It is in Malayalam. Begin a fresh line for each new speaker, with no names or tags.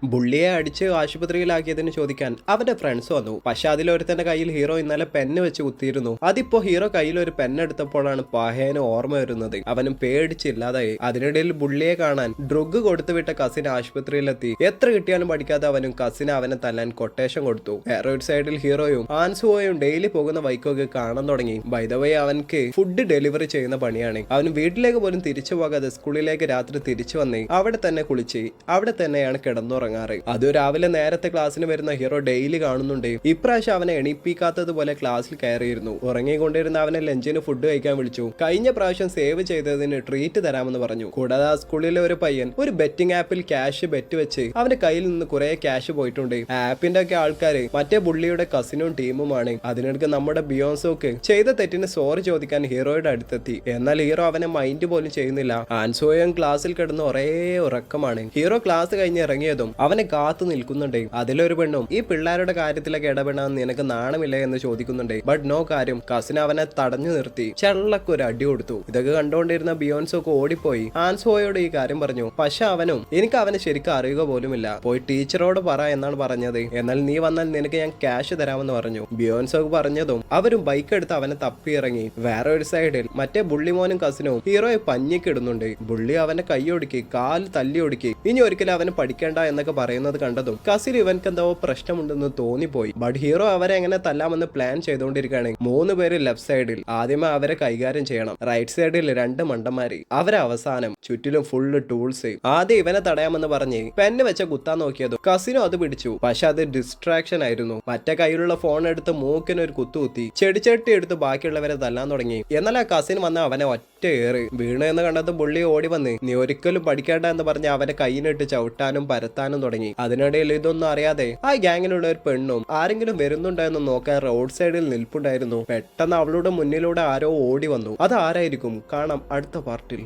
ബുള്ളിയെ അടിച്ച് ആശുപത്രിയിലാക്കിയതിന് ചോദിക്കാൻ അവന്റെ ഫ്രണ്ട്സ് വന്നു. പക്ഷെ അതിലൊരുത്തന്റെ കയ്യിൽ ഹീറോ ഇന്നലെ പെന്ന് വെച്ച് കുത്തിയിരുന്നു. അതിപ്പോ ഹീറോ കയ്യിൽ ഒരു പെണ്ണെടുത്തപ്പോഴാണ് പഹേന് ഓർമ്മ വരുന്നത്. അവനും പേടിച്ചില്ലാതായി. അതിനിടയിൽ ബുള്ളിയെ കാണാൻ ഡ്രഗ് കൊടുത്തുവിട്ട കസിൻ ആശുപത്രിയിലെത്തി. എത്ര കിട്ടിയാലും പഠിക്കാതെ അവനും കസിന് അവനെ തല്ലാൻ കൊട്ടേഷൻ കൊടുത്തു. വേറെ ഒരു സൈഡിൽ ഹീറോയും ആൻസുവോയും ഡെയിലി പോകുന്ന വൈക്കൊക്കെ കാണാൻ തുടങ്ങി. ബൈ ദ വേ അവൻക്ക് ഫുഡ് ഡെലിവറി ചെയ്യുന്ന പണിയാണ്. അവന് വീട്ടിലേക്ക് പോലും തിരിച്ചു പോകാതെ സ്കൂളിലേക്ക് രാത്രി തിരിച്ചു വന്നേ അവിടെ തന്നെ കുളിച്ച് അവിടെ തന്നെയാണ് കിടന്നുറങ്ങുന്നത്. അത് രാവിലെ നേരത്തെ ക്ലാസ്സിന് വരുന്ന ഹീറോ ഡെയിലി കാണുന്നുണ്ട്. ഇപ്രാവശ്യം അവനെ എണീപ്പിക്കാത്തതുപോലെ ക്ലാസ്സിൽ കയറിയിരുന്നു. ഉറങ്ങിക്കൊണ്ടിരുന്ന അവനെ ലഞ്ചിന് ഫുഡ് കഴിക്കാൻ വിളിച്ചു. കഴിഞ്ഞ പ്രാവശ്യം സേവ് ചെയ്തതിന് ട്രീറ്റ് തരാമെന്ന് പറഞ്ഞു. കൂടാതെ ആ സ്കൂളിലെ ഒരു പയ്യൻ ഒരു ബെറ്റിംഗ് ആപ്പിൽ ക്യാഷ് ബെറ്റ് വെച്ച് അവന്റെ കയ്യിൽ നിന്ന് കുറെ ക്യാഷ് പോയിട്ടുണ്ട്. ആപ്പിന്റെ ഒക്കെ ആൾക്കാര് മറ്റേ ബുള്ളിയുടെ കസിനും ടീമുമാണ്. അതിനിടയ്ക്ക് നമ്മുടെ ബിയോൺസോക്ക് ചെയ്ത തെറ്റിന് സോറി ചോദിക്കാൻ ഹീറോയുടെ അടുത്തെത്തി. എന്നാൽ ഹീറോ അവനെ മൈൻഡ് പോലും ചെയ്യുന്നില്ല. ആൻസോയും ക്ലാസ്സിൽ കിടന്ന് ഒരേ ഉറക്കമാണ്. ഹീറോ ക്ലാസ് കഴിഞ്ഞ് ഇറങ്ങിയതും അവനെ കാത്തു നിൽക്കുന്നുണ്ട്. അതിലൊരു പെണ്ണും ഈ പിള്ളേരുടെ കാര്യത്തിലൊക്കെ ഇടപെടാൻ നിനക്ക് നാണമില്ല എന്ന് ചോദിക്കുന്നുണ്ട്. ബട്ട് നോ കാര്യം കസിൻ അവനെ തടഞ്ഞു നിർത്തി ചെള്ളക്കൊരു അടി കൊടുത്തു. ഇതൊക്കെ കണ്ടുകൊണ്ടിരുന്ന ബിയോൺസോക്ക് ഓടിപ്പോയി ആൻസോയോട് ഈ കാര്യം പറഞ്ഞു. പക്ഷെ അവനും എനിക്ക് അവനെ ശരിക്കും അറിയുക പോലുമില്ല. പോയി ടീച്ചറോട് പറ എന്നാണ് പറഞ്ഞത്. എന്നാൽ നീ വന്നാൽ നിനക്ക് ഞാൻ ക്യാഷ് തരാമെന്ന് പറഞ്ഞു. ബിയോൺസോക്ക് പറഞ്ഞതും അവരും ബൈക്ക് എടുത്ത് അവനെ തപ്പിയിറങ്ങി. വേറെ ഒരു സൈഡിൽ മറ്റേ ബുള്ളിമോനും കസിനും ഹീറോയെ പഞ്ഞിക്കിടുന്നുണ്ട്. ബുള്ളി അവന്റെ കൈയൊടുക്കി കാല് തല്ലി ഒടുക്കി. ഇനി ഒരിക്കലും അവന് പഠിക്കേണ്ട എന്നൊക്കെ പറയുന്നത് കണ്ടതും കസിൽ ഇവൻക്ക് എന്തോ പ്രശ്നമുണ്ടെന്ന് തോന്നിപ്പോയി. ബട്ട് ഹീറോ അവരെ എങ്ങനെ തല്ലാമെന്ന് പ്ലാൻ ചെയ്തുകൊണ്ടിരിക്കുകയാണ്. 3 പേര് ലെഫ്റ്റ് സൈഡിൽ ആദ്യമേ അവരെ കൈകാര്യം ചെയ്യണം. റൈറ്റ് സൈഡിൽ 2 മണ്ടന്മാര്. അവരെ അവസാനം ചുറ്റിലും ഫുള്ള് ടൂൾസ്. ആദ്യം ഇവനെ തടയാമെന്ന് പറഞ്ഞ് പെന്ന് വെച്ച കുത്താൻ നോക്കിയതും കസിനോ അത് പിടിച്ചു. പക്ഷെ അത് ഡിസ്ട്രാക്ഷൻ ആയിരുന്നു. മറ്റേ കയ്യിലുള്ള ഫോൺ എടുത്ത് മൂക്കിന് ഒരു കുത്തി ചെടിച്ചട്ടി എടുത്ത് ബാക്കിയുള്ളവരെ തല്ലാൻ തുടങ്ങി. എന്നാൽ ആ കസിൻ വന്ന് അവനെ ഒറ്റ ഏറ് വീണു എന്ന് കണ്ടത് ബുള്ളി ഓടി വന്ന് നീ ഒരിക്കലും പഠിക്കേണ്ട എന്ന് പറഞ്ഞ് അവനെ കയ്യിനിട്ട് ചവിട്ടാനും പരത്താനും തുടങ്ങി. അതിനിടയിൽ ഇതൊന്നും അറിയാതെ ആ ഗ്യാങ്ങിലുള്ള ഒരു പെണ്ണും ആരെങ്കിലും വരുന്നുണ്ടോ എന്ന് നോക്കാൻ റോഡ് സൈഡിൽ നിൽപ്പുണ്ടായിരുന്നു. പെട്ടെന്ന് അവളുടെ മുന്നിലൂടെ ആരോ ഓടി വന്നു. അത് ആരായിരിക്കും? കാണാം അടുത്ത പാർട്ടിൽ.